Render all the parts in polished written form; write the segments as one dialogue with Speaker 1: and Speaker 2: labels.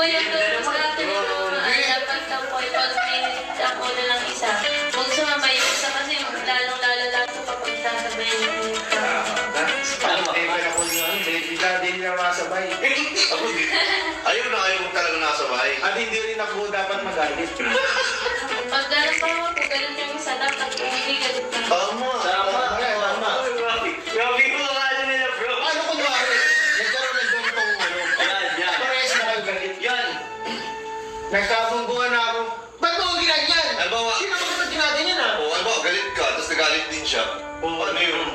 Speaker 1: yung doon sa atin dapat na po pag may ako na lang isa. Huwag sumama yung isa kasi lalong-lalo lang ito kapag sasabay yung isa.
Speaker 2: Hindi na masabay.
Speaker 3: Ako din. Ayaw mo talaga nasabay.
Speaker 2: At hindi rin ako dapat magalit.
Speaker 1: Pag gano'n pa ako, kung gano'n yung isa, dapat kung hindi galit na.
Speaker 3: Tama.
Speaker 4: Grabe ko ang ano nila, bro.
Speaker 2: Ano kunwari? Nagkaroon ng ganitong ano?
Speaker 4: Yan.
Speaker 2: Parehas na kayo galit.
Speaker 4: Yan.
Speaker 2: Nagkabungguhan na ako. Ba't mo ang ginagyan?
Speaker 3: Halimbawa,
Speaker 2: Sino mo naman ginaganyan ah?
Speaker 3: halimbawa, galit ka, tapos nagalit din siya. Ano yun?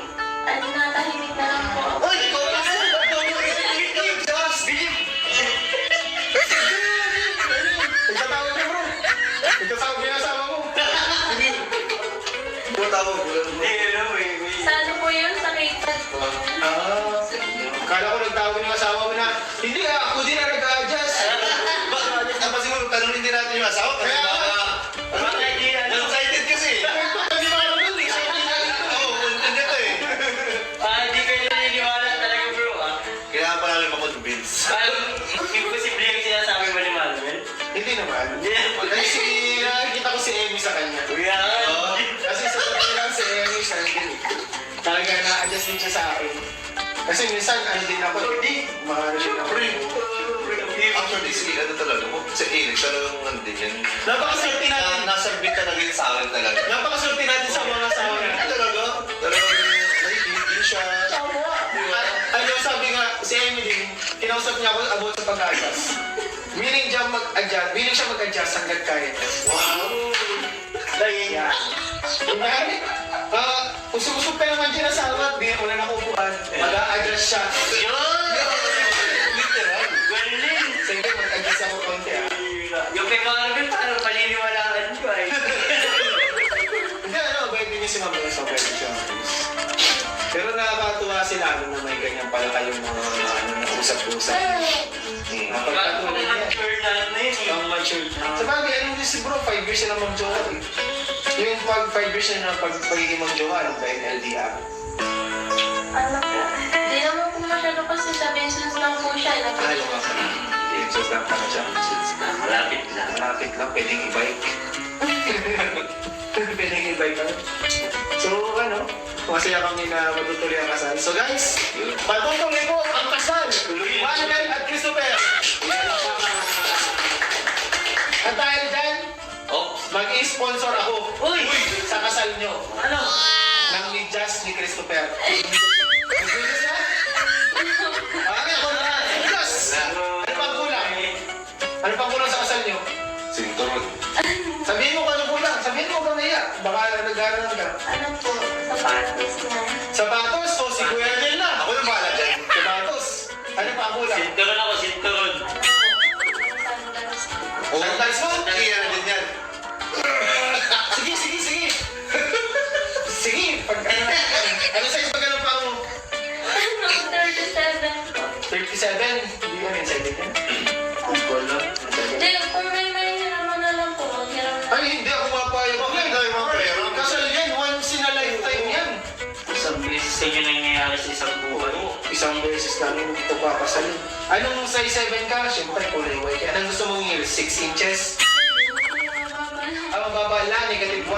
Speaker 1: Ano na, tahimik na lang po ako.
Speaker 3: Ay, ikaw na!
Speaker 2: Nagtatawag niya bro. Nagtatawag niya asawa mo.
Speaker 3: Tawag ko lang.
Speaker 4: Hindi, ano, may...
Speaker 1: Sa ano po yun? Sa rated po.
Speaker 2: Kala ko nagtawag niya asawa mo na, hindi ako din na nag-a-adjust.
Speaker 3: Tapos siguro, tanongin din natin yung asawa. Kasi baka, excited kasi.
Speaker 2: Hindi mo alam nun, excited na ito.
Speaker 3: Oo, content ito eh.
Speaker 4: Hindi kayo naniniwala talaga, bro, ah.
Speaker 3: Kailangan pa namin makonvince.
Speaker 4: Imposible yung sinasabi mo ni Manuel.
Speaker 2: Hindi naman. Kasi nakikita ko si Amy sa kanya.
Speaker 4: Yan.
Speaker 2: Kasi sa totoo lang si Amy sa akin. Talaga na-adjust din siya sa akin. Kasi minsan, ano din ako, hindi, mahal din ako.
Speaker 3: Actually, si ano talaga mo? Si Eric, siya lang ang din yan.
Speaker 2: Napakaswerte natin.
Speaker 3: Nasabit talaga yun sa akin talaga.
Speaker 2: Napakaswerte natin sa mga asawa natin.
Speaker 3: Talaga? Talagang nakikinig siya.
Speaker 2: Ano sabi nga, si Amy din, kinausap niya ako about sa pag-adjust. Willing siya mag-adjust hanggat kaya.
Speaker 3: Wow!
Speaker 2: Dahil yan. Kunyari, usog-usog pa naman siya nasawa, di ako na nakukuhan. Mag-a-adjust siya.
Speaker 3: Literal.
Speaker 4: Galing.
Speaker 2: Sige, mag-adjust ako konti ah.
Speaker 4: Yung kay Marvin, paano paniniwalaan ko ay?
Speaker 2: Hindi ano, pwede niyo si Mama sa pwede siya. Pero nakakatuwa sila na may ganyan pala kayong mga usap-usap. Napagkatuloy niya.
Speaker 4: Mature na ano yun eh.
Speaker 2: Ang mature. Sa bagay, ano din si bro, 5 years na mag-jowa eh. Yung pag 5 years na pagiging mag-jowa, ano ba yung LDR?
Speaker 1: Ano po? Hindi naman po masyado kasi sa business lang po siya.
Speaker 2: Ano nga sa Jesus lang ka na siya.
Speaker 4: Malapit lang.
Speaker 2: Malapit lang, pwedeng i-bike. Pwedeng i-bike ka. So, ano, masaya kami na matutuloy ang kasal. So guys, patutuloy po ang kasal. Manuel at Christopher. At dahil dyan, mag-i-sponsor ako.
Speaker 4: Uy!
Speaker 2: Sa kasal nyo.
Speaker 4: Ano?
Speaker 2: Ng ni Just ni Christopher. Nag-bigas na? Ako na. Just! Ano pang kulang? Ano pang kulang sa kasal nyo?
Speaker 3: Sinturon.
Speaker 2: Sabihin mo kung ano kulang. Sabihin mo kung naiya. Baka nag-aaral ka.
Speaker 1: Ano po? Sapatos na.
Speaker 2: Sapatos o si Kuya Nel na.
Speaker 3: Ako na bahala dyan.
Speaker 2: Sapatos. Ano pa ang kulang?
Speaker 4: Sinturon ako, sinturon.
Speaker 2: Sandals mo?
Speaker 3: Iyan na din yan.
Speaker 2: Sige. Sige. Ano size ba ganun pa mo?
Speaker 1: Ano? 37 po.
Speaker 2: 37? Hindi mo rin 7 yan?
Speaker 1: Hindi, kung may hiraman na lang po, maghiram na.
Speaker 2: Ay, hindi ako mapayag.
Speaker 3: Bakit tayo mga pera?
Speaker 2: Kasal yan. Once in a lifetime yan.
Speaker 4: Isang beses sa inyo nangyayari sa isang buhay.
Speaker 2: Isang beses namin ito papasalin. Anong size 7 ka? Siyempre, kulay white. Anong gusto mong heels? 6 inches? Ang mababa lang, negative 1.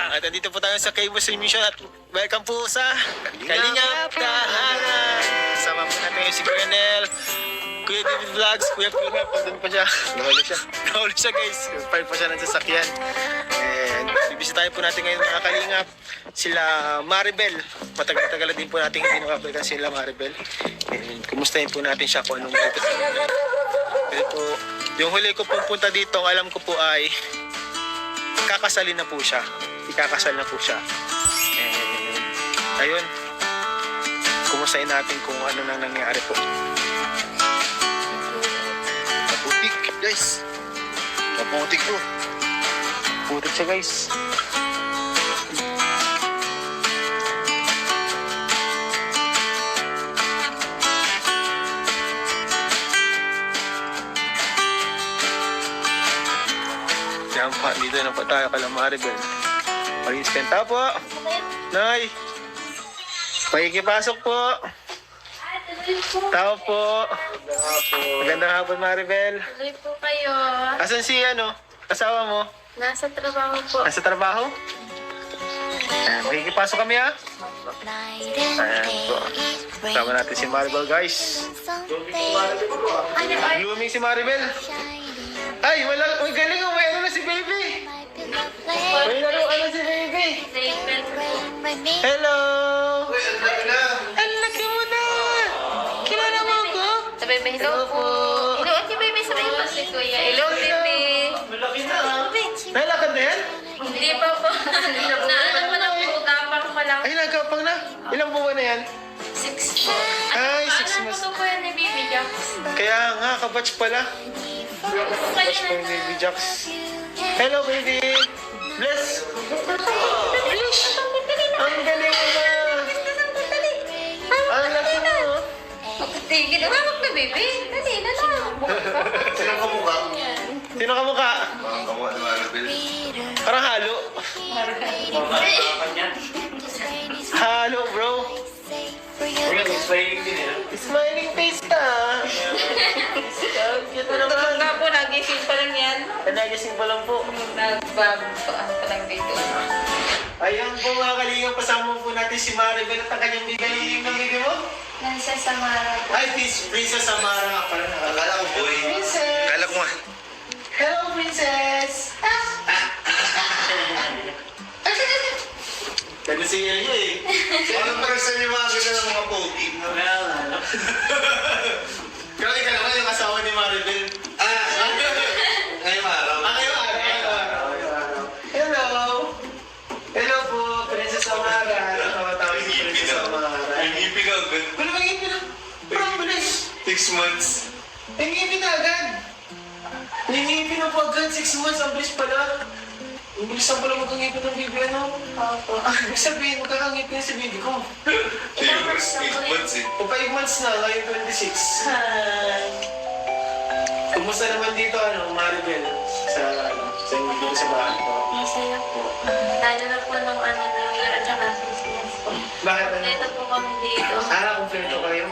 Speaker 5: At andito po tayo sa Kay Muslim Mission at welcome po sa Kalingap Tahanan. Sama po natin yung si Colonel, Kuya David Vlogs, Kuya Kulunga, pagdun pa siya. Nahuli siya guys, fire pa siya ng sasakyan. And bibisitahin po natin ngayon mga Kalingap, sila Maribel. Matagal-tagal din po natin hindi nakabalikan sila Maribel. And kumustahin po natin siya kung anong dito sa mga. Pero po, yung huli ko pong punta dito, alam ko po ay kakasalin na po siya. Ikakasal na po siya. And ayun, kumustahin natin kung ano nang nangyari po. Maputik guys. Maputik po. Putik siya guys. Ayan po, dito na po tayo kala Maribel. Mag-spend tayo po. Nay! Pakikipasok po. Tao po. Magandang hapon, Maribel.
Speaker 1: Tuloy po kayo.
Speaker 5: Asan si asawa mo?
Speaker 1: Nasa trabaho po.
Speaker 5: Nasa trabaho? Ayan, makikipasok kami ha. Ayan po. Kasama natin si Maribel, guys. Blooming si Maribel. Ay, may galing oh. May ano na si baby. May laro na si baby. Hello.
Speaker 3: Uy, ang laki na.
Speaker 5: Ang laki mo na. Kilala mo ako?
Speaker 1: Sabi, hello po. Hello, si baby. Sabi po si kuya. Hello, baby.
Speaker 5: Malaki na ha. Nalakad na yan?
Speaker 1: Hindi pa po. Naano pa lang po. Tapang pa lang.
Speaker 5: Ay, nagkapang na. Ilang buwan na yan?
Speaker 1: 6 po.
Speaker 5: Ay, 6
Speaker 1: Alam
Speaker 5: months.
Speaker 1: ko po yan ni Baby Jax.
Speaker 5: Kaya nga, kabatch pala. Kabatch pa yung baby Jax. Hello, baby. Bless. Bless. Ang galing mo na. Ang laki mo. oh.
Speaker 1: Tigil. Hawak na, baby. Dali, na lang.
Speaker 3: Sino ka mukha?
Speaker 5: Sino ka mukha?
Speaker 3: Mga kamukha ni Maribel.
Speaker 5: Parang halo. Halo, bro.
Speaker 4: Smiling din eh.
Speaker 5: Smiling face ka. Cute na naman.
Speaker 1: Nga po, nagising pa lang yan.
Speaker 5: Nagising pa lang po.
Speaker 1: Nagbago pa lang dito.
Speaker 5: Ayan po mga kalingang, kasama po natin si Maribel at ang kanyang bigaling ng baby mo.
Speaker 1: Nasa Samara po.
Speaker 5: Ay, Princess Samara nga pala.
Speaker 3: Akala ko boy.
Speaker 5: Princess!
Speaker 3: Akala ko nga.
Speaker 5: Hello, Princess! Ganda si Elio eh.
Speaker 3: Anong person yung mga ganda ng mga pogi?
Speaker 5: Pero ikaw naman yung asawa ni Maribel.
Speaker 3: Ngayong araw.
Speaker 5: Ngayong araw. Hello! Hello po, Princess Samara. Nakawatawin si Princess Samara.
Speaker 3: Ang ngipin ka agad.
Speaker 5: Wala bang ngipin na? Promise!
Speaker 3: 6 months.
Speaker 5: Ang ngipin na agad! Nangingipin na po agad, 6 months, ang bilis pala. Ang bilis na pala magkangipin ng baby, ano?
Speaker 1: Opo.
Speaker 5: Ibig sabihin, magkakangipin na si baby ko.
Speaker 3: Siguro 8 months eh.
Speaker 5: O 5 months na, ngayon 26.
Speaker 1: Hi.
Speaker 5: Kumusta naman dito, Maribel? Sa inyo dito sa bahay ko.
Speaker 1: Masaya po. Lalo na po nung New Year at saka Christmas po.
Speaker 5: Bakit
Speaker 1: Dito po kami dito.
Speaker 5: kumpleto kayo?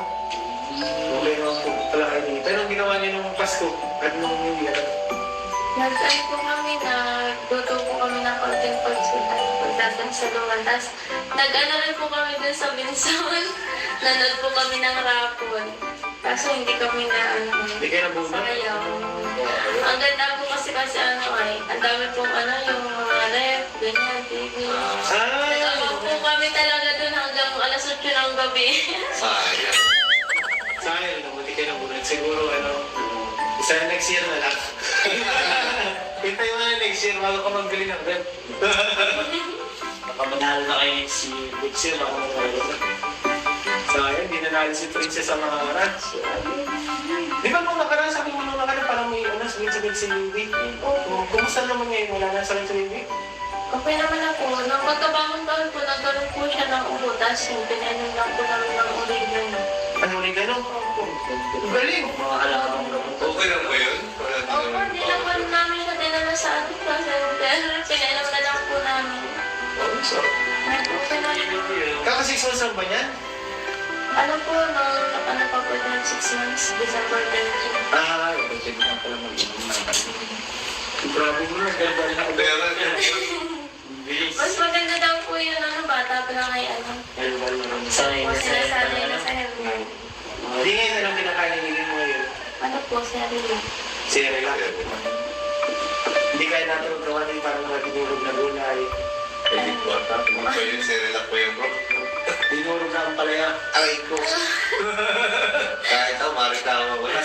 Speaker 5: Kumpleto po pala kayo dito. Anong ginawa niyo nung Pasko at nung New Year?
Speaker 1: Nag-ano po kami, nagluto po kami ng konting pagdadang sa luwan. Tapos nag-ano rin po kami dun sa Binsawan. Nanood po kami ng rapon. Kaso hindi kami
Speaker 5: Hindi kayo nabunod?
Speaker 1: sayang. Ang ganda po kasi ang dami pong yung mga rep, ganyan, TV.
Speaker 5: Ay!
Speaker 1: Nag-awag po kami talaga dun hanggang alas 8 ng gabi.
Speaker 3: Sayang.
Speaker 5: Sayang, nabuti kayo nabunod. Siguro, isa next year na lang. Hintay mo na next year, bago ka magbili ng rep.
Speaker 4: Baka manalo na kayo next year.
Speaker 5: Next year, baka magbili ng rep. Sayang, di nanalo si Princess sa mga oras. Di ba nung nakaraan, sabi mo nung nakaraan, parang may sakit-sakit si Baby? Kumusta naman ngayon? Wala na sakit si Baby?
Speaker 1: Okay naman ako. Nang magkabang taon po, nagkaroon po siya ng ubo. Tapos pinainom lang po namin ng oregano.
Speaker 5: Ano ulit gano'n? Galing!
Speaker 4: Mga halaman mo naman.
Speaker 3: Okay lang ba yun? Wala din
Speaker 1: Opo,
Speaker 3: naman.
Speaker 1: hindi naman namin siya dinala sa ating kasi pinainom na lang po namin. Okay na yun.
Speaker 5: Kaka-6 months lang ba yan?
Speaker 1: Ano po, ano pa po ng 6 months, December 13.
Speaker 5: Ah, pwede na pala mag-inom na. Grabe mo na, ganda na ako.
Speaker 3: Pero,
Speaker 1: Mas maganda daw po yun, bata pa lang ay
Speaker 4: Sanay
Speaker 1: O
Speaker 4: na sa
Speaker 1: sinasanay na sa helmet.
Speaker 5: Hindi ngayon na lang pinakain ng mo ngayon.
Speaker 1: Ano po, sarili.
Speaker 5: Siri lang. Hindi kaya natin magkawa ng parang mga dinurog na gulay.
Speaker 3: hindi po ata. Kung pa yun, serelak po yun bro.
Speaker 5: Dinurog na ang palaya.
Speaker 3: Aray ko. Kahit ako, maritama ko na.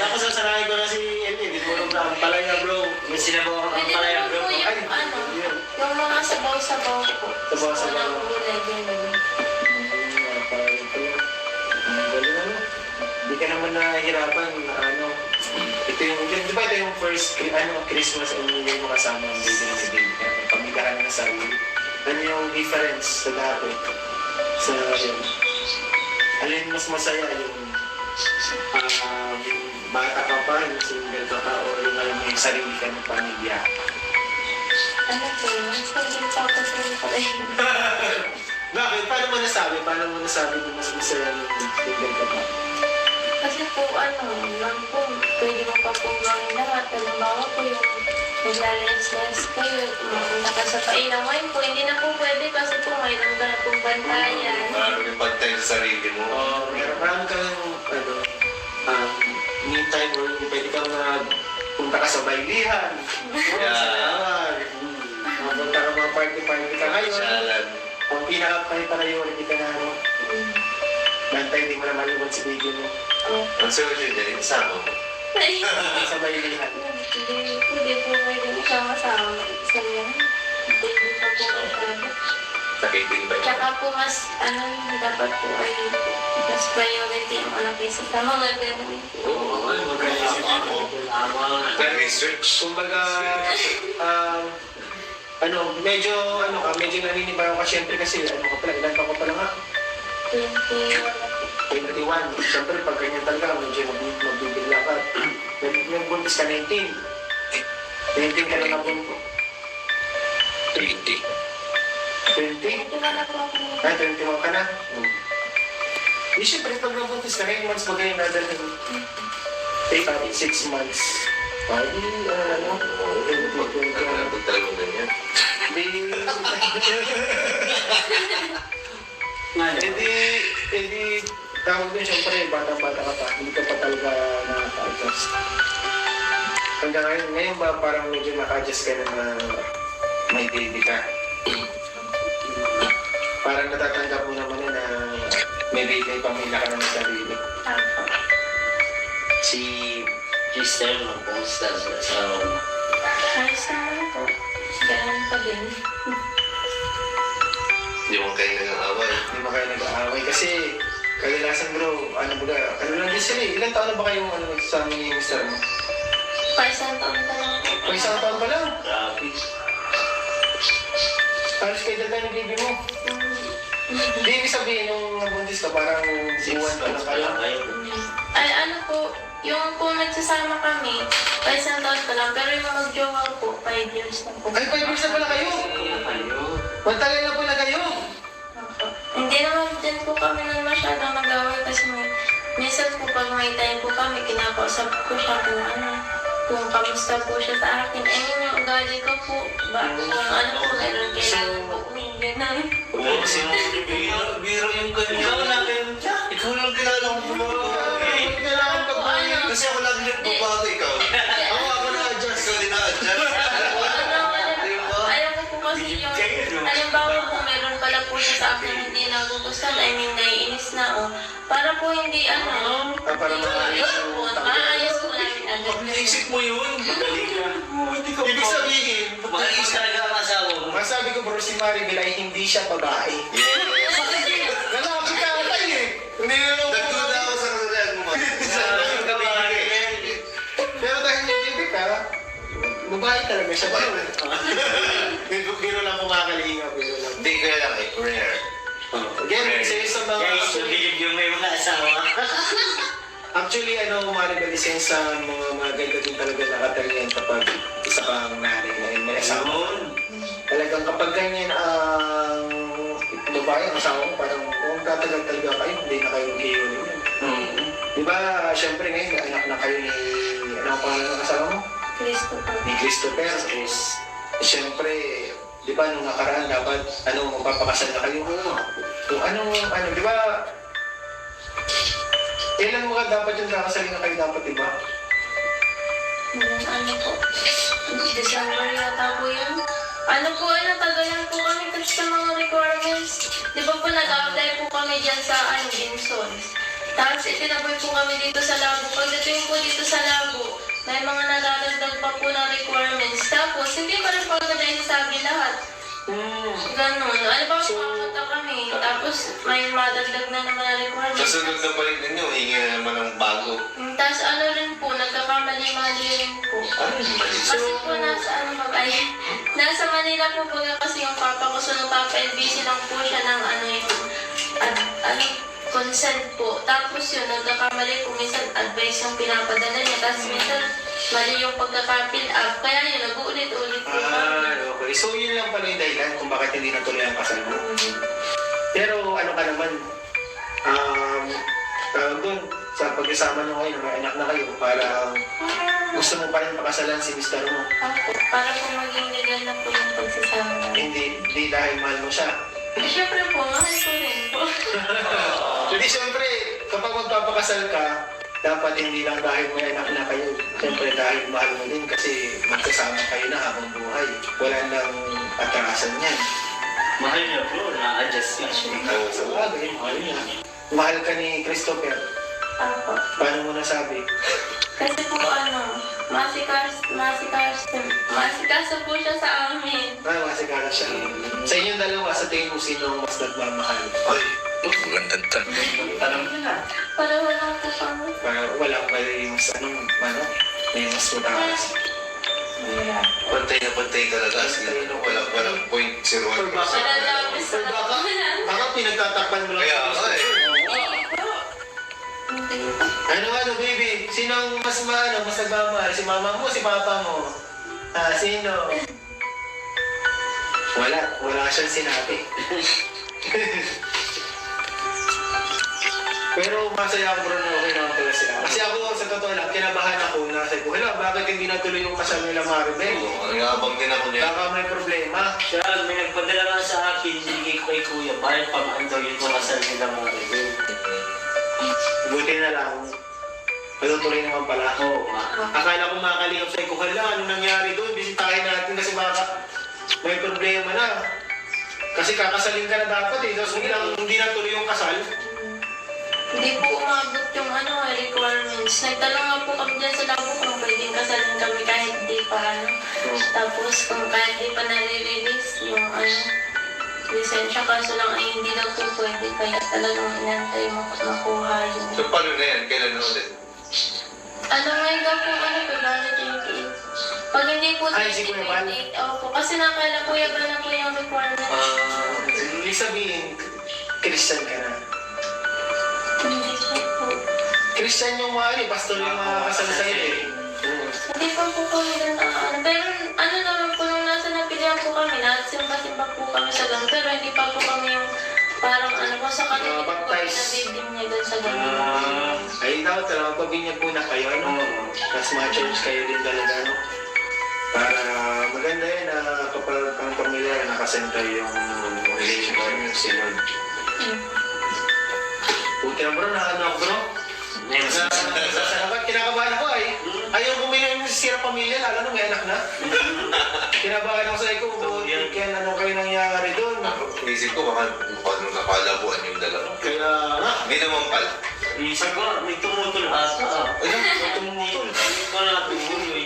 Speaker 5: Ako sasanayin ko na si Ellie. Dinurog na ang palaya, bro.
Speaker 4: May sinabaw ka
Speaker 1: Pwede
Speaker 4: pang pala
Speaker 1: naman
Speaker 4: bro.
Speaker 1: po yung
Speaker 5: Yun.
Speaker 1: yung mga sabaw-sabaw po.
Speaker 5: Sabaw-sabaw.
Speaker 1: Walang gulay, gano'n.
Speaker 5: Hindi ka naman nahihirapan na ito yung, di ba ito yung first Christmas and New Year mo kasama ang baby na si Baby? Pamilya ka na ng sarili. Ano yung difference sa dati? Sa yun? Alin mas masaya yung bata ka pa, yung single ka pa, o yung alam mo yung sarili ka ng pamilya?
Speaker 1: ano po, hindi pa ako pa rin.
Speaker 2: Bakit? Paano mo nasabi? Paano mo nasabi kung mas masaya yung single ka pa?
Speaker 1: Kasi po, lang po, pwede mo pa po gawin lahat. Halimbawa po yung naglalens-lens kayo, mapunta ka sa pailang. Ngayon po, hindi na po pwede kasi po mayroon ka na pong bantayan.
Speaker 3: Parang yung pagtay sa sarili mo.
Speaker 2: Marami kang, me time or pwede kang punta ka sa baylihan.
Speaker 3: Yeah.
Speaker 2: Sa lawag. Punta ka mga party-party ka ngayon.
Speaker 3: Salan.
Speaker 2: Ang pinaka-priority ka na, bantay, hindi mo na maliwan si baby mo.
Speaker 3: Ang sunod yun dyan, isama mo.
Speaker 1: Ay,
Speaker 2: Sa baylihan.
Speaker 1: hindi po pwede kasama-sama. Sa yan, baby pa po masyado.
Speaker 3: Nakiting ba yun?
Speaker 1: Tsaka po mas, dapat po ay mas priority ang anak kaysa sa mga ganun.
Speaker 3: Oo, nag-research.
Speaker 2: Kumbaga, medyo naninibago ka syempre kasi, ilan ka pala nga? 21. Siyempre, pag ganyan talaga, medyo magbibigla ka. Nagbuntis ka 19. 19 ka na nabuntis.
Speaker 3: 20.
Speaker 2: 20?
Speaker 1: Ito na po ako.
Speaker 2: Ay, 21 ka na? Di syempre, pag nabuntis ka, 9 months ba kayo nadalhin? 6 months. Ay,
Speaker 3: Nagpag talagang ganyan.
Speaker 2: Hindi, tawag din syempre, bata-bata ka pa, hindi ka pa talaga nakaka-adjust. Hanggang ngayon ba parang medyo naka-adjust ka na may baby ka? Parang natatanggap mo naman na may baby, pamilya ka na ng sarili.
Speaker 1: Tama.
Speaker 4: Si Crystal, mag-posta sa asawa mo.
Speaker 1: Ayos naman po. Ganun pa din.
Speaker 3: Hindi mo kayo nag-aaway.
Speaker 2: Hindi ba kayo nag-aaway? Kasi kadalasan bro, lang din sila eh. Ilan taon na ba kayong nagsasama ni Mr. mo?
Speaker 1: Paisang taon pa lang po.
Speaker 2: O isang taon pa lang.
Speaker 4: Grabe.
Speaker 2: Halos kayo dala ng baby mo. Hindi ibig sabihin nung nabuntis ka parang buwan pa lang kayo.
Speaker 1: Ay, yung kung nagsasama kami, paisang taon pa lang. Pero yung mag-jowa po, 5 years na po.
Speaker 2: Ay, 5 years na pala kayo. Matagal na pala kayo.
Speaker 1: Opo. Hindi naman din po kami nang masyadong nag-away kasi minsan po pag may time po kami, kinakausap ko siya kung kamusta po siya sa akin. Eh, yung ugali ko po, kung ano po, meron kailangan po uminggan na.
Speaker 3: Oo, biro yung kanya. Ikaw lang kilala ko mo.
Speaker 2: Kailangan ka ba?
Speaker 3: Kasi ako lagi nagbabago ikaw.
Speaker 2: Ako na-adjust.
Speaker 3: Ikaw din na-adjust.
Speaker 1: Ayaw ko po kasi yung, halimbawa po meron pala po siya sa akin hindi nagugustuhan, naiinis na para po hindi
Speaker 2: Para maayos yung
Speaker 1: maayos po namin agad.
Speaker 3: Naisip mo yun. Magaling ka. Hindi ka
Speaker 2: Ibig sabihin,
Speaker 4: Mag-iis talaga ang asawa mo.
Speaker 2: masabi ko bro, si Maribel ay hindi siya babae. Lalaki ka atay eh. Hindi na lang
Speaker 3: Nagduda ako sa kasalanan mo.
Speaker 2: Pero dahil may baby ka, babae talaga siya. Biro lang kumakalinga, biro lang.
Speaker 3: Hindi kaya lang eh. Rare.
Speaker 2: Again, isa yun sa mga...
Speaker 4: Guys, believe yung may mga asawa.
Speaker 2: Actually, Maribel, isa yun sa mga maganda din talaga nakatalian kapag isa kang nanay na may asawa. Talagang kapag ganyan ang babae, ang asawa mo, parang kung tatagal talaga kayo, hindi na kayo mag-iunin yun. Di ba, syempre ngayon, anak na kayo ni... Ano ang pangalan ng asawa mo?
Speaker 1: Kristo po.
Speaker 2: Ni Christopher. Siyempre, di ba, nung nakaraan, dapat, magpapakasal na kayo. Kung di ba, kailan mo ka dapat yung kakasalin na kayo dapat, di ba?
Speaker 1: Po. December yata po yun. Tagalan po kami kasi sa mga requirements. Di ba po nag-apply po kami dyan sa Vinsons. Tapos itinaboy po kami dito sa labo. Pagdating po dito sa labo, may mga nadadagdag pa po na requirements. Tapos hindi pa rin po agad ay sasabi lahat. Ganun. Pumunta kami. Tapos may madagdag na naman na requirements.
Speaker 3: Kasunod na balik ninyo, hingi na naman ng bago.
Speaker 1: Tapos rin po, nagkakamali-mali rin po.
Speaker 3: Ano yung mali?
Speaker 1: Kasi po nasa Manila po baga kasi yung papa ko, so nung papa busy lang po siya ng consent po. Tapos yun, nagkakamali po, minsan advice yung pinapadala niya. Tapos minsan, mali yung pagkaka-fill up. Kaya yun, nag-uulit-ulit po kami.
Speaker 2: Okay. So, yun lang pala yung dahilan kung bakit hindi natuloy ang kasal mo. Pero ano ka naman, tawag doon, sa pag-isama nyo ngayon, may anak na kayo, para gusto mo pa rin makasalan si mister mo.
Speaker 1: Opo, para po maging legal na po yung pagsasama namin.
Speaker 2: Hindi dahil mahal mo siya.
Speaker 1: Siyempre po, mahal ko rin po.
Speaker 2: Hindi, siyempre, kapag magpapakasal ka, dapat hindi lang dahil may anak na kayo. Siyempre dahil mahal mo din kasi magsasama kayo na habang buhay. Wala nang atrasan yan.
Speaker 4: Mahal niya bro, na-adjust nga siya.
Speaker 2: Sa bagay, mahal niya. Mahal ka ni Christopher.
Speaker 1: Opo.
Speaker 2: Paano mo nasabi?
Speaker 1: Kasi po masikaso po siya sa amin.
Speaker 2: Masigara siya. Sa inyong dalawa, sa tingin mo sino ang mas nagmamahal?
Speaker 3: Ay, magandang tanong.
Speaker 4: Tanong niya na.
Speaker 1: Para wala po kami.
Speaker 2: Para walang mali yung may mas matakas.
Speaker 1: Yeah.
Speaker 3: Pantay na pantay talaga. Walang point 01%.
Speaker 1: Nalalabis
Speaker 2: Or
Speaker 1: na
Speaker 2: baka,
Speaker 1: lang.
Speaker 2: baka pinagtatakpan mo lang
Speaker 3: Kaya,
Speaker 2: sa gusto.
Speaker 1: Hindi.
Speaker 2: Ano, baby? Sino ang mas nagmamahal? Si mama mo, si papa mo? Sino? Wala siyang sinabi. Pero masaya ako bro na okay naman pala sila. Kasi ako, sa totoo lang, kinabahan ako na sabi ko, hala, bakit hindi natuloy yung kasal nila Maribel?
Speaker 3: Nangabang din ako niya.
Speaker 2: Baka may problema.
Speaker 4: Siya, may nagpadala nga sa akin, hindi kay kuya, parang pamaan daw yung kasal nila mga ito.
Speaker 2: Buti na lang, matutuloy naman pala.
Speaker 4: Oo nga.
Speaker 2: Akala ko makakalingap sa'yo ko, hala, ano nangyari doon? Bisitahin natin kasi baka may problema na. Kasi kakasalin ka na dapat eh. Tapos biglang hindi natuloy yung kasal.
Speaker 1: Hindi po umabot yung requirements. Nagtanong nga po kami dyan sa labo kung pwedeng kasalin kami kahit di pa Tapos kung kahit di pa nare-release yung lisensya, kaso lang ay hindi daw po pwede. Kaya talagang inantay makuha yun.
Speaker 3: So, paano na yan? Kailan na ulit?
Speaker 1: Ngayon daw po February 28. Pag hindi po
Speaker 2: Ay, si Kuya Bal?
Speaker 1: 28, opo. Kasi nakala Kuya Bal na po yung requirements.
Speaker 2: Ibig sabihin, Christian ka na.
Speaker 1: Hindi po.
Speaker 2: Christian yung pastor yung mga kasal sa'yo eh.
Speaker 1: Hindi pa po kami doon pero naman po nung nasa napilihan po kami, nagsimba-simba po kami sa ganun, pero hindi pa po kami yung parang sa kanila po kami nabidim niya doon sa ganun.
Speaker 2: Ay daw, talagang pabinyag muna kayo, Tapos ma-church kayo din talaga, Para maganda yan na kapag ang pamilya nakasenter yung relationship yung sinod. Buti na bro, bro. Kinakabahan ako ay. Ayaw bumili yung sira pamilya, lalo na may anak na. Kinabahan ako sa iko, kaya ano kayo nangyari doon.
Speaker 3: Isip ko, baka napalabuan yung dalawa.
Speaker 2: Kaya nga,
Speaker 3: Hindi naman pala.
Speaker 4: Isip ko, may tumutol ata.
Speaker 2: ayun, may tumutol.
Speaker 4: Hindi ko na tumuloy.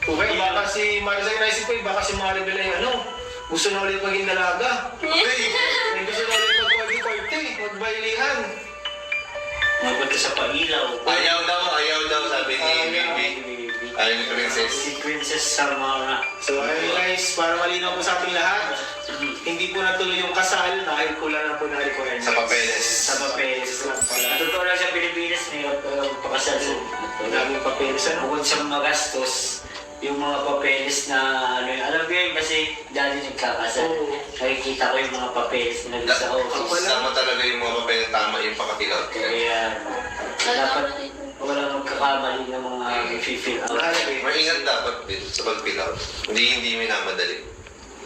Speaker 2: Okay, baka si Marisa, naisip ko baka si Maribel ay gusto na ulit maging dalaga. May gusto na ulit mag-party, magbailihan.
Speaker 4: Mapunta sa pailaw.
Speaker 3: Ayaw daw, sabi ni Baby. Ayaw ni Princess.
Speaker 4: Si Princess Samara.
Speaker 2: So ayun guys, para malinaw po sa ating lahat, hindi po natuloy yung kasal dahil kulang na po na requirements.
Speaker 3: Sa papeles.
Speaker 4: Sa papeles.
Speaker 2: lang pala.
Speaker 4: Totoo lang sa Pilipinas, mayroon talagang pakasal sa
Speaker 2: Daming papeles,
Speaker 4: Bukod sa magastos, yung mga papeles na alam ko yun kasi dati nagkakasal.
Speaker 2: Oo.
Speaker 4: Nakikita ko yung mga papeles na nandun sa office.
Speaker 3: Tama talaga yung mga papeles, tama yung pakatilaw.
Speaker 4: Kaya dapat walang magkakamali ng mga i-fill out.
Speaker 3: Maingat dapat din sa pagpilaw. Hindi minamadali.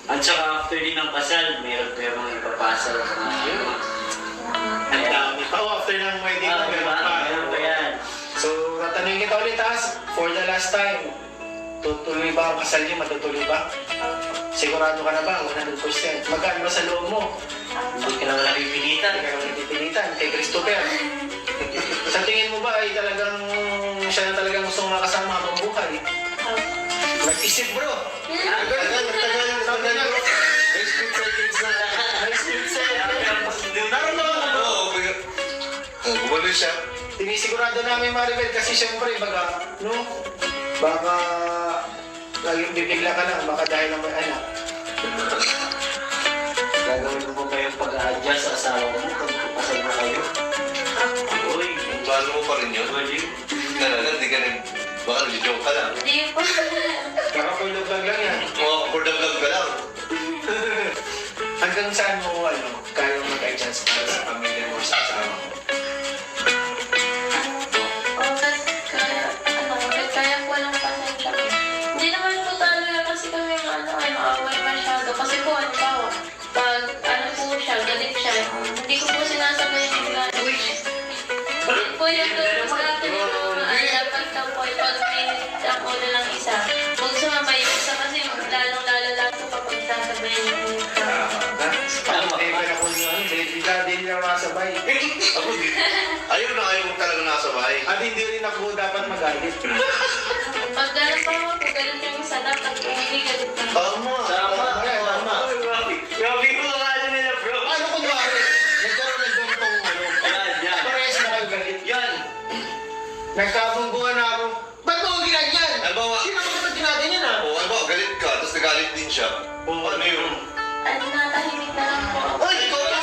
Speaker 4: At saka after din ng kasal, meron pa yung mga ipapasal.
Speaker 2: Ang dami pa. After ng wedding,
Speaker 4: Diba? Meron pa yan.
Speaker 2: So, tatanungin kita ulit for the last time. Tutuloy ba ang kasal niyo? Matutuloy ba? Sigurado ka na ba? 100%. Magkano ba sa loob mo?
Speaker 4: Hindi ka naman napipilitan.
Speaker 2: Hindi ka naman napipilitan kay Christopher. Sa tingin mo ba ay talagang siya na talagang gusto makasama habang buhay? Nag-isip bro! Tagal na bro! May split seconds na. May split seconds. Naroon mo!
Speaker 3: Oo, gumalo siya.
Speaker 2: Tinisigurado namin Maribel kasi syempre baka laging bibigla ka lang, baka dahil na may anak.
Speaker 4: Gagawin mo ba yung pag-a-adjust sa asawa mo pag kapasal na kayo? Uy,
Speaker 3: Plano mo pa rin yun.
Speaker 4: pwede.
Speaker 3: Hindi ka na, baka nag-joke ka lang.
Speaker 1: Hindi
Speaker 4: Tama.
Speaker 2: Never ako yun. Hindi lang makasabay.
Speaker 3: Ako din. Ayaw na ayaw mo talaga nakasabay.
Speaker 2: At hindi rin ako dapat magalit.
Speaker 1: Pag gano'n pa ako, pag gano'n yung isa dapat kung hindi galit na.
Speaker 3: Tama.
Speaker 2: Tama. Tama.
Speaker 4: Grabe ko ang ano nila, bro.
Speaker 2: Ano kunwari? Nagkaroon ng ganitong ano.
Speaker 4: Yan.
Speaker 2: Parehas na kayo galit.
Speaker 4: Yan.
Speaker 2: Nagkabungguhan na ako. Ba't mo ginagyan?
Speaker 3: Halimbawa,
Speaker 2: Sino ba naman ginaganyan ah?
Speaker 3: halimbawa, galit ka, tapos nagalit din siya. Ano yun?
Speaker 1: Ano na, tahimik na lang po ako.
Speaker 3: Ay, ikaw na!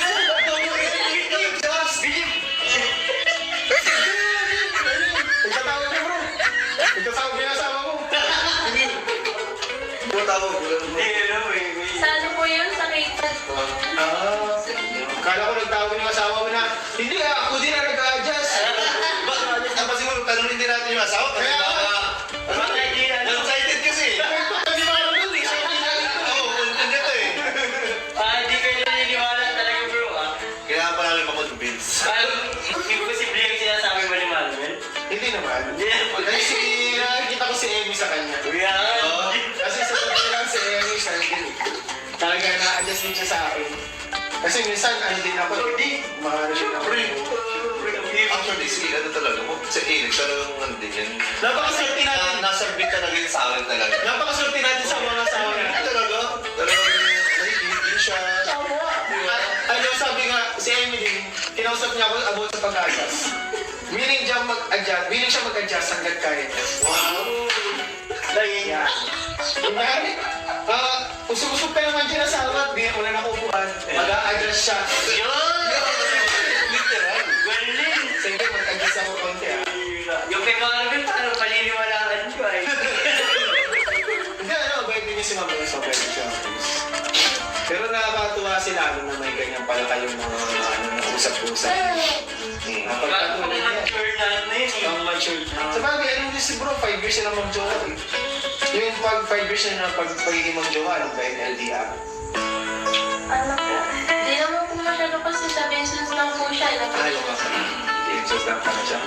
Speaker 2: Nagtatawag niya bro. Nagtatawag niya asawa mo.
Speaker 3: Tumatawag ko lang.
Speaker 4: Hindi, ano eh.
Speaker 1: Sa ano po yun? Sa rated po.
Speaker 2: Kala ko nagtawag niya asawa mo na. Hindi ako din na nag-a-adjust.
Speaker 3: Tapos siguro, tanongin din natin yung asawa. Kasi
Speaker 2: Kaya-
Speaker 3: baka...
Speaker 4: Bakit hindi na?
Speaker 3: One-sided kasi.
Speaker 2: Hindi ba naman dun eh. Sabi niya
Speaker 3: Oo, ganito eh.
Speaker 4: Hindi kayo naniniwala talaga, bro.
Speaker 3: Kailangan pa namin mag-convince.
Speaker 4: Imposible yung sinasabi mo ni Manuel.
Speaker 2: Hindi naman.
Speaker 4: Hindi.
Speaker 2: Kasi nakikita ko si Emmy sa kanya.
Speaker 4: Yan.
Speaker 2: Kasi sa totoo lang si Emmy sa akin. Talaga na-adjust din siya sa akin. Kasi minsan ano din ako. Hindi. Mahalo din ako.
Speaker 3: Actually, si ano talaga mo? Si Eric, siya lang ano din yan.
Speaker 2: Napakaswerte natin.
Speaker 3: Nasabit talaga yun sa akin talaga.
Speaker 2: Napakaswerte natin sa mga asawa natin.
Speaker 3: Talaga? Talagang nakikinig din siya.
Speaker 2: At ano sabi nga, si Emmy din, kinausap niya ako about sa pag-adjust. Willing siya mag-adjust hanggat kaya niya.
Speaker 3: Wow!
Speaker 2: Yeah. Kunyari, usog-usog ka naman dyan asawa, di ako na nakukuhan. Mag-a-adjust siya.
Speaker 3: Literal.
Speaker 4: Galing.
Speaker 2: Sige, mag-adjust ako konti ah.
Speaker 4: Yung kay Manuel, paano paniniwalaan ko ay?
Speaker 2: Hindi, bait din niya si Mama sa pwede siya. Pero nakakatuwa sila na may ganyan pala kayong mga usap-usap.
Speaker 4: Ang mature na ano yun eh.
Speaker 2: Ang mature. Sa bagay, ano din si bro, 5 years na mag-jowa eh. Yung pag 5 years na pagiging mag-jowa, ano ba yung LDR?
Speaker 1: Ano po? Di naman po masyado kasi sa business lang po siya.
Speaker 2: Ay, yung mga just lang pala siya.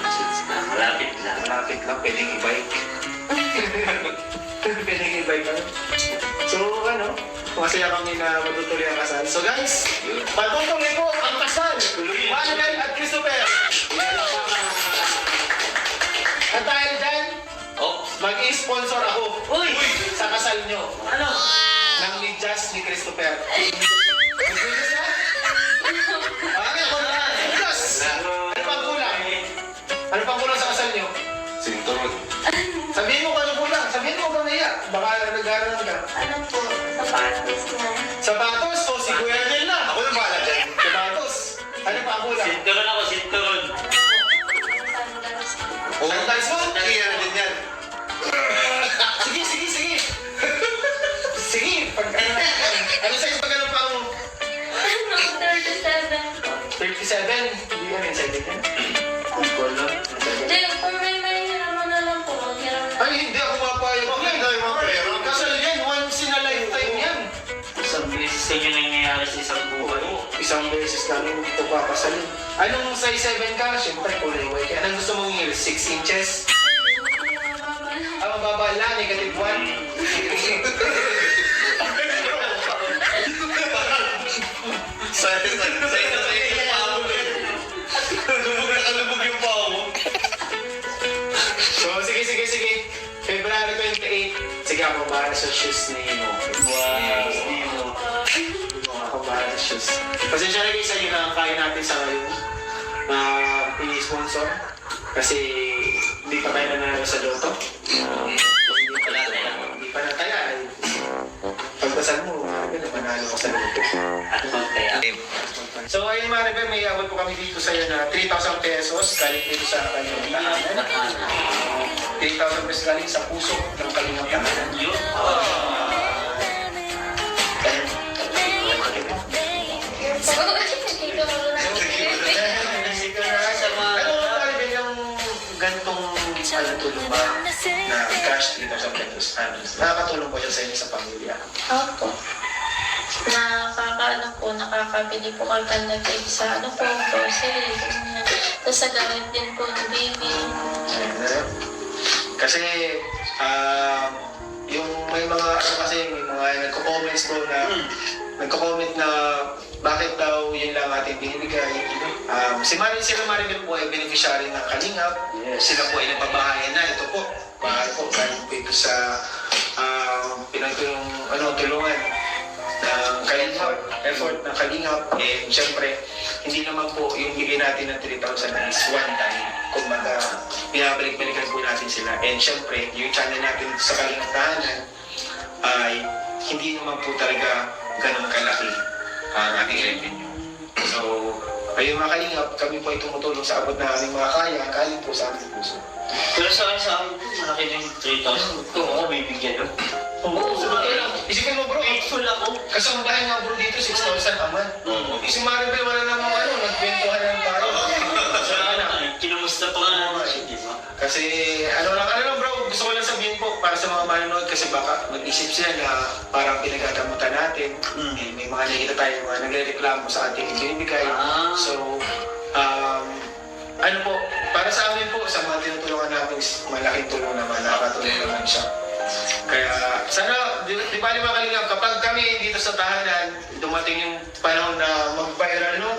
Speaker 4: Malapit lang.
Speaker 2: Malapit lang, pwedeng i-bike. Pwedeng i-bike ano. So, ano, masaya kami na matutuloy ang kasal. So guys, patutuloy po ang kasal. Manuel at Christopher. At dahil dyan,
Speaker 4: Oh.
Speaker 2: mag-i-sponsor ako
Speaker 4: Uy!
Speaker 2: sa kasal nyo.
Speaker 4: Ano?
Speaker 2: Ng ni Just ni Christopher. Nag-bigas na? Ano ako na? Just! Ano pang kulang? Ano pang kulang sa kasal nyo?
Speaker 3: Sinturon.
Speaker 2: Sabihin mo kung ano kulang. Sabihin mo kung naiya. Baka nag-aaral ka.
Speaker 1: Ano po? Sapatos na.
Speaker 2: Sapatos o si Kuya Angel na.
Speaker 3: Ako na bahala dyan.
Speaker 2: Sapatos. Ano pa ang kulang?
Speaker 4: Sinturon ako, sinturon.
Speaker 1: Sandals.
Speaker 2: Sandals mo?
Speaker 3: Iya na din yan.
Speaker 2: Sige, sige, sige. Sige. Ano size pa ganun pa mo?
Speaker 1: Ano? 37 po.
Speaker 2: 37? Hindi ka rin side yan.
Speaker 1: Hindi, kung may hiraman na lang po, maghiram na.
Speaker 2: Ay, hindi ako mapayag.
Speaker 3: Bakit tayo mga pera?
Speaker 2: Kasal yan. Once in a lifetime yan.
Speaker 4: Isang beses sa inyo nangyayari sa isang buhay.
Speaker 2: Isang beses namin ito papasalin. Anong size 7 ka? Siyempre, kulay white ka. Anong gusto mong heels? 6 inches? Ang mababa lang, negative 1.
Speaker 3: Sa'yo yung paa mo eh. Nakalubog yung paa mo.
Speaker 2: So, sige. February 28. Sige, ako bahala sa shoes ni Nino.
Speaker 4: Wow.
Speaker 2: Ako bahala sa shoes. Pasensya na kayo sa inyo na kaya natin sa ngayon na i-sponsor. Kasi hindi pa tayo nanalo sa Lotto. Hindi pa na kaya. Pagpasan mo, na manalo ka sa Lotto.
Speaker 4: At magkaya.
Speaker 2: So ayun mga Rebel, may abot po kami dito sa iyo na 3,000 pesos galing dito sa kanyang tahanan. 3,000 pesos galing sa puso ng kanyang tahanan.
Speaker 4: Yun.
Speaker 2: Ano mga Rebel yung gantong tulong ba na cash 3,000 pesos? Nakakatulong po siya sa inyo sa pamilya.
Speaker 1: Opo. Nakakabili po kami nag-take sa grocery. Tapos sa gamit din po ng baby.
Speaker 2: Kasi yung may mga nagko-comments po na nagko-comment na bakit daw yun lang ating binibigay. Si sila Maribel po ay beneficiary ng Kalingap.
Speaker 4: Yes.
Speaker 2: Sila po ay nagbabahayan na. Ito po, bahay po, galing po ito sa tulungan ng Kalingap, effort ng Kalingap. And syempre, hindi naman po yung bigay natin ng 3,000 is one time. Kumbaga, pinabalik-balikan po natin sila. And syempre, yung channel natin sa Kalingap Tahanan ay hindi naman po talaga ganun kalaki ang ating revenue. So, ayun mga Kalingap, kami po ay tumutulong sa abot na aming mga kaya, galing po sa aming puso.
Speaker 4: Pero sa akin po, malaki na yung 3,000. Kung ako bibigyan no?
Speaker 2: Oo, isipin mo bro,
Speaker 4: Grateful ako.
Speaker 2: kasambahay nga bro dito, 6,000 a month. Si Maribel, wala namang nagkwentuhan lang tayo.
Speaker 4: Kinumusta pa nga naman siya, di ba?
Speaker 2: Kasi, ano lang bro, gusto ko lang sabihin po para sa mga manonood kasi baka mag-isip sila na parang pinagkakamutan natin. Eh, may mga nakikita tayo, mga nagre-reklamo sa ating ibinibigay. So, ano po, para sa amin po, sa mga tinutulungan namin, malaking tulong naman, nakakatulong naman siya. Kaya, sana, di ba mga Kalingap, kapag kami dito sa tahanan, dumating yung panahon na mag-viral, no?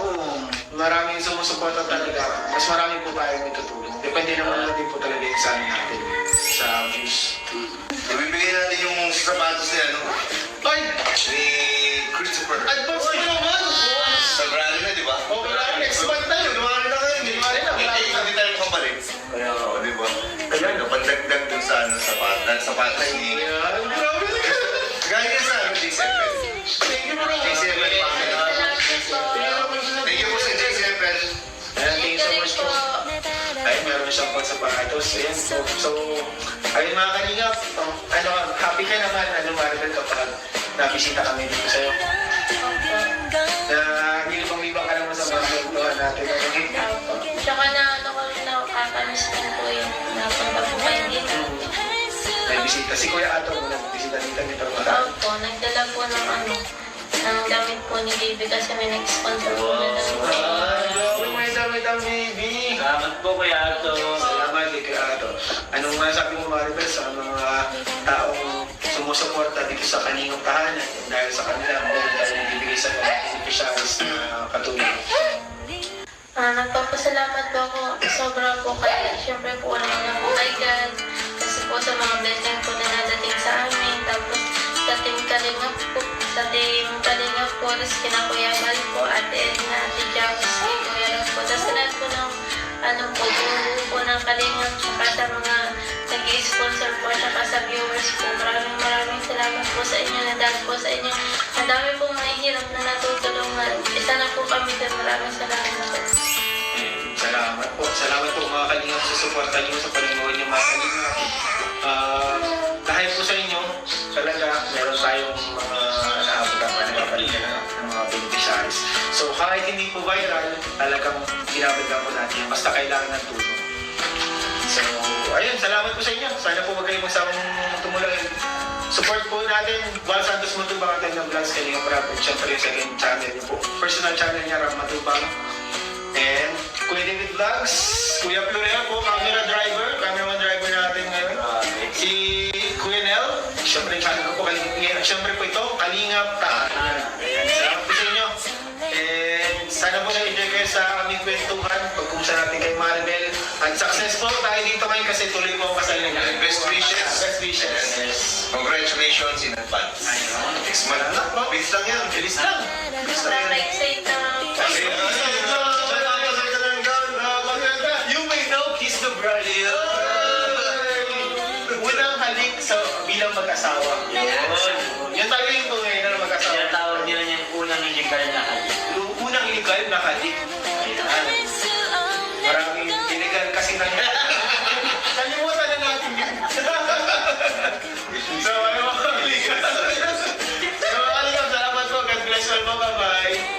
Speaker 2: Maraming sumusuporta talaga. Mas marami po tayo may tutulong. Depende naman natin po talaga yung sa natin, sa views.
Speaker 3: Ibibigay natin yung sapatos niya, no?
Speaker 2: Ay!
Speaker 3: Ni Christopher.
Speaker 2: Advance mo naman!
Speaker 3: February na, di ba?
Speaker 2: Okay lang, next month tayo.
Speaker 3: January na kayo, di ba?
Speaker 2: January na.
Speaker 3: Hindi tayo makabalik.
Speaker 4: Kaya,
Speaker 3: Oo, di ba? Kaya napandagdag dun sa sapatos ni...
Speaker 2: Ayan, grabe na ka.
Speaker 3: Gaya sa J7.
Speaker 2: Thank you bro.
Speaker 3: J7 pa.
Speaker 1: Salamat po.
Speaker 3: Thank you po sa J7.
Speaker 2: Ayan, thank you so much po. Ay, meron siyang sapatos. Ayan po. So, ayun mga Kalingap, happy ka naman, Maribel, kapag nabisita kami dito sa'yo. Na nilibang-libang ka naman sa mga kwentuhan natin.
Speaker 1: Tsaka na ko rin nakakamiss din po yung napunta po kayo dito.
Speaker 2: May bisita. Si Kuya Ato, nagbisita dito marami.
Speaker 1: Opo, nagdala po ng damit po ni Baby kasi may nag-sponsor po na lang.
Speaker 2: Ay, grabe, may damit ang baby.
Speaker 4: salamat po kaya ito.
Speaker 2: Salamat kay Kuya Ato. Anong masabi mo, Maribel, sa mga taong sumusuporta dito sa Kalingap Tahanan dahil sa kanila, meron tayo nagbibigay sa mga beneficiaries na katulong.
Speaker 1: Nagpapasalamat po ako sobra po kaya syempre po wala na po kay God kasi po sa mga blessing po na nadating sa amin tapos sa team Kalingap po tapos kina Kuya Mal po Ate Edna, Ate Jaws, kay Kuya Ram po tapos sa lahat po ng buo po ng Kalingap tsaka sa mga nag-i-sponsor po tsaka sa viewers po maraming salamat po sa inyo na dahil po sa inyo ang dami pong mahihirap na natutulungan isa na po kami din maraming salamat po.
Speaker 2: Salamat po. Salamat po mga Kalingap sa suporta niyo sa panonood niyo mga Kalingap. Dahil po sa inyo, talaga meron tayong mga nakapagpapalikan ng mga beneficiaries. So kahit hindi po viral, talagang ginabigyan po natin. Basta kailangan ng tulong. So ayun, salamat po sa inyo. Sana po wag kayong magsawang tumulong. Support po natin, Val Santos Matubang at ng Vlogs Kalingap Rap. At syempre yung second channel niyo po. Personal channel niya, Ram Matubang. And Kuya David Vlogs, Kuya Florel po, cameraman driver natin ngayon. Si Kuya Nel, syempre channel ko po, syempre po ito, Kalingap Tahanan. Salamat po sa inyo. And sana po na-enjoy kayo sa aming kwentuhan, pagkumusta natin kay Maribel. At successful tayo dito ngayon kasi tuloy po ang kasal niya.
Speaker 3: Best wishes.
Speaker 2: Best wishes.
Speaker 3: Congratulations in advance. Next month na. Bilis lang yan.
Speaker 2: Bilis lang.
Speaker 1: Excited na.
Speaker 2: You may know he's the bride. Unang halik sa bilang mag-asawa. Yan tayo yung tunay na mag-asawa.
Speaker 4: Kaya tawag nila niya yung unang illegal na halik.
Speaker 2: Yung unang illegal na halik. Maraming illegal kasi nangyari. Kalimutan na natin yun. So, ano mga illegal? So, mga Kalingap, salamat po. God bless all mo. Bye-bye.